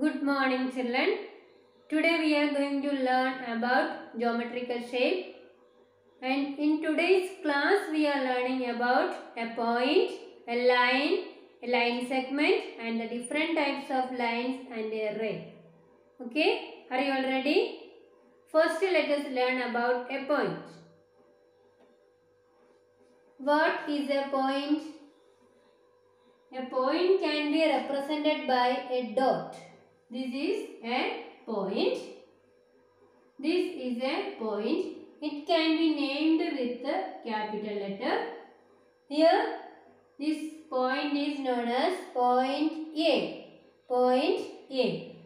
Good morning children. Today we are going to learn about geometrical shape, and in today's class we are learning about a point, a line segment and the different types of lines and a ray. Okay, are you all ready? First let us learn about a point. What is a point? A point can be represented by a dot. This is a point. This is a point. It can be named with a capital letter. Here, this point is known as point A. Point A.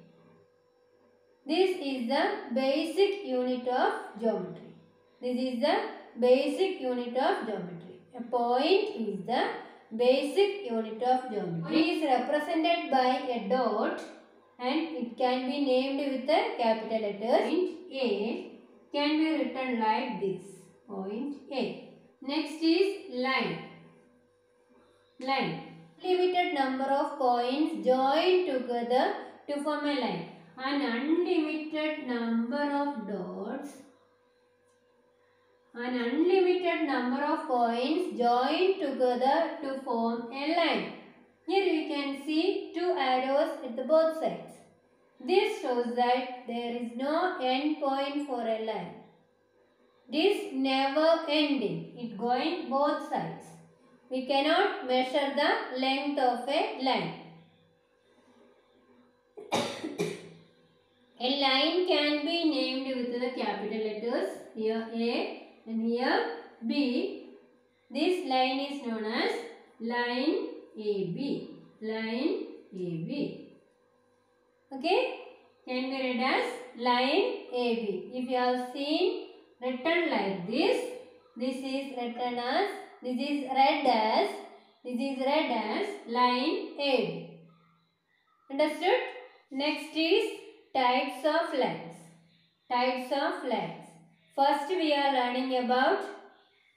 This is the basic unit of geometry. This is the basic unit of geometry. A point is the basic unit of geometry. It is represented by a dot and it can be named with a capital letter. Point A can be written like this. Point A. Next is line. Line. Limited number of points joined together to form a line. An unlimited number of dots. An unlimited number of points joined together to form a line. Here we can see two arrows at both sides. This shows that there is no end point for a line. This never ending. It going both sides. We cannot measure the length of a line. A line can be named with the capital letters. Here A and here B. This line is known as line AB. Line AB. Okay? Can be read as line AB. If you have seen written like this is written as, this is read as line AB. Understood? Next is types of lines. Types of lines. First we are learning about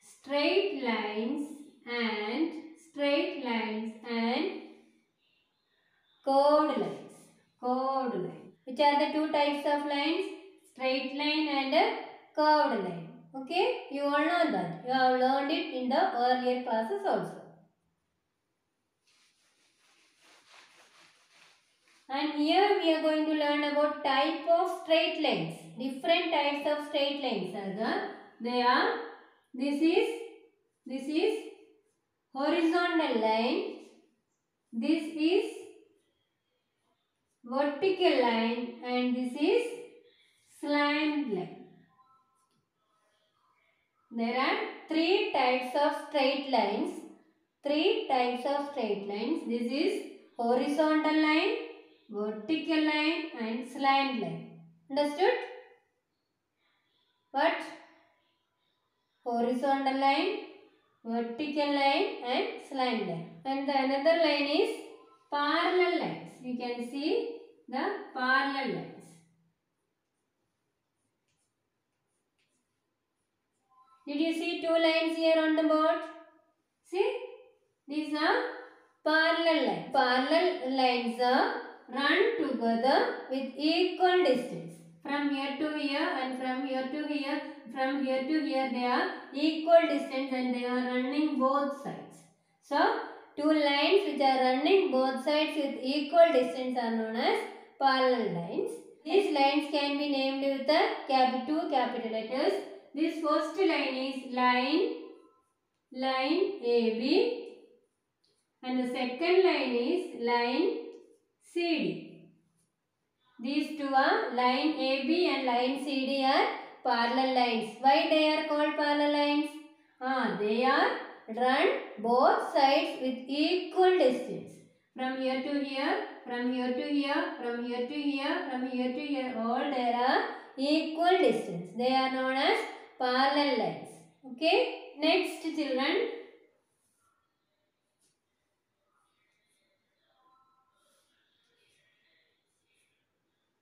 straight lines and curved lines. Curved lines. Which are the two types of lines? Straight line and a curved line. Okay? You all know that. You have learned it in the earlier classes also. And here we are going to learn about type of straight lines. Different types of straight lines are this is horizontal line. This is vertical line and this is slant line. There are three types of straight lines. This is horizontal line, vertical line and slant line. Understood? What? Horizontal line, vertical line and slant line. And the another line is parallel lines. You can see the parallel lines. Did you see two lines here on the board? See? These are parallel lines. Parallel lines are run together with equal distance. From here to here and from here to here. From here to here they are equal distance and they are running both sides. So, two lines which are running both sides with equal distance are known as parallel lines. These lines can be named with the two capital letters. This first line is line AB and the second line is line CD. These two are line AB and line CD are parallel lines. Why they are called parallel lines? They are run both sides with equal distance. From here to here, from here to here, from here to here, from here to here, all there are equal distance. They are known as parallel lines. Okay? Next children.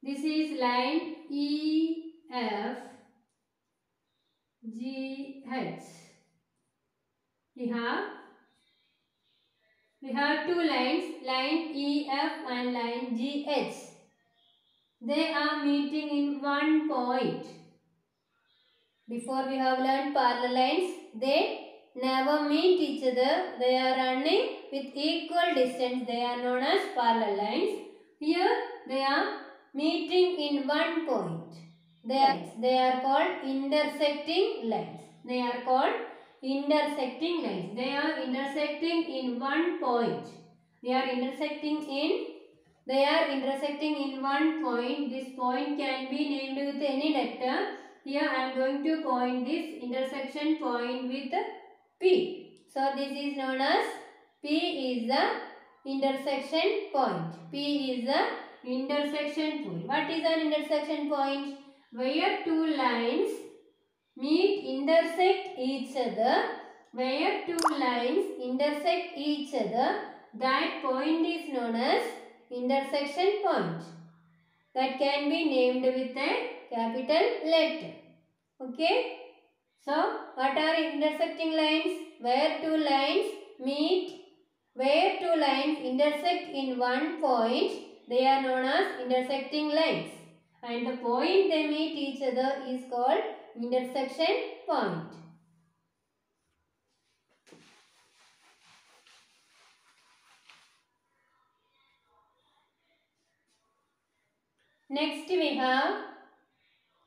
This is line EF, GH. We have two lines, line EF and line GH. they are meeting in one point. Before we have learned parallel lines, they never meet each other. They are running with equal distance. They are known as parallel lines. Here they are meeting in one point. They are called intersecting lines. They are called intersecting lines. They are intersecting in one point. They are intersecting in one point. This point can be named with any letter. Here I am going to point this intersection point with P. So this is known as P is the intersection point. P is the intersection point. What is an intersection point? Where two lines intersect each other. Where two lines intersect each other, that point is known as intersection point. That can be named with a capital letter. Okay. So, what are intersecting lines? Where two lines intersect in one point, they are known as intersecting lines. And the point they meet each other is called intersection point. Next we have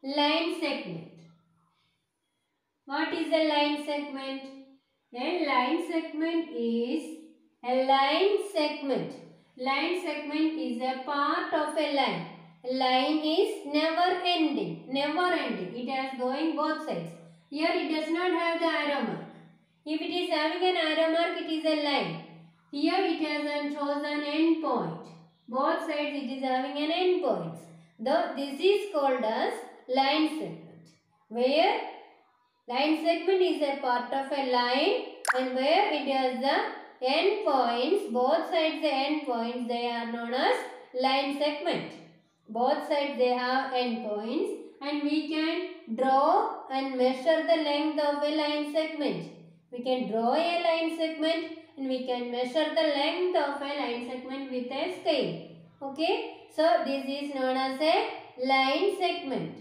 line segment. What is a line segment? A line segment is a line segment. Line segment is a part of a line. A line is never ending. It has going both sides. Here it does not have the arrow mark. If it is having an arrow mark, it is a line. Here it has chosen end point. Both sides it is having an end point. This is called as line segment. Where line segment is a part of a line, and where it has the end points, both sides the end points, they are known as line segment. Both sides they have end points, and we can draw and measure the length of a line segment. We can draw a line segment and we can measure the length of a line segment with a scale. Okay, so this is known as a line segment.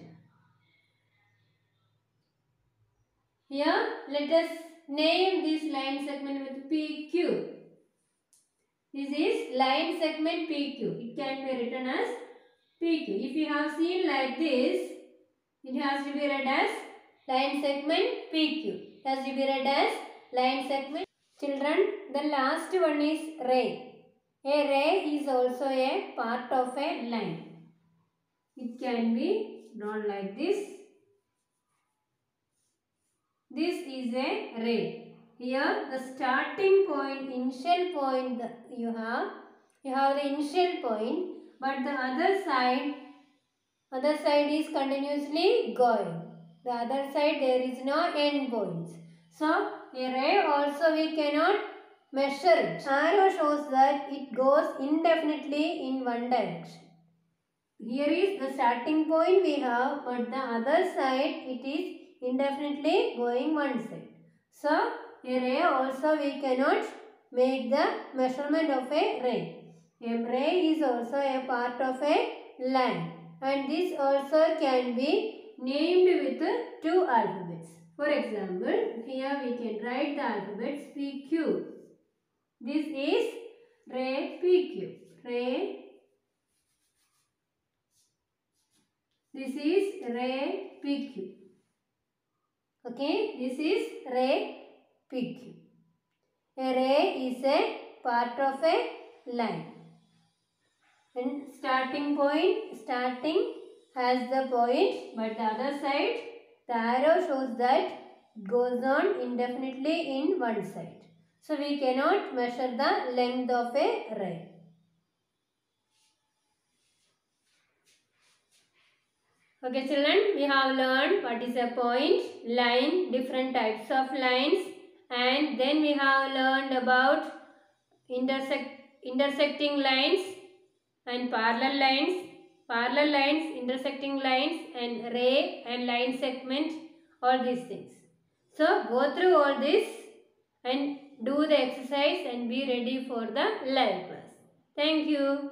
Here, let us name this line segment with PQ. This is line segment PQ. It can be written as PQ. If you have seen like this, it has to be read as line segment PQ. It has to be read as line segment. Children, the last one is ray. A ray is also a part of a line. It can be drawn like this. This is a ray. Here the starting point, initial point you have the initial point, but the other side is continuously going. The other side there is no end points. So a ray also we cannot measure it. Arrow shows that it goes indefinitely in one direction. Here is the starting point we have, but the other side it is indefinitely going one side. So a ray also we cannot make the measurement of a ray. A ray is also a part of a line, and this also can be named with two alphabets. For example, here we can write the alphabets PQ. This is ray PQ. Ray. This is ray PQ. Okay, this is ray PQ. A ray is a part of a line. And starting has the point, but the other side, the arrow shows that it goes on indefinitely in one side. So we cannot measure the length of a ray. Okay children, we have learned what is a point, line, different types of lines, and then we have learned about intersecting lines and parallel lines, intersecting lines, and ray and line segment, all these things. So go through all this and do the exercise and be ready for the live class. Thank you.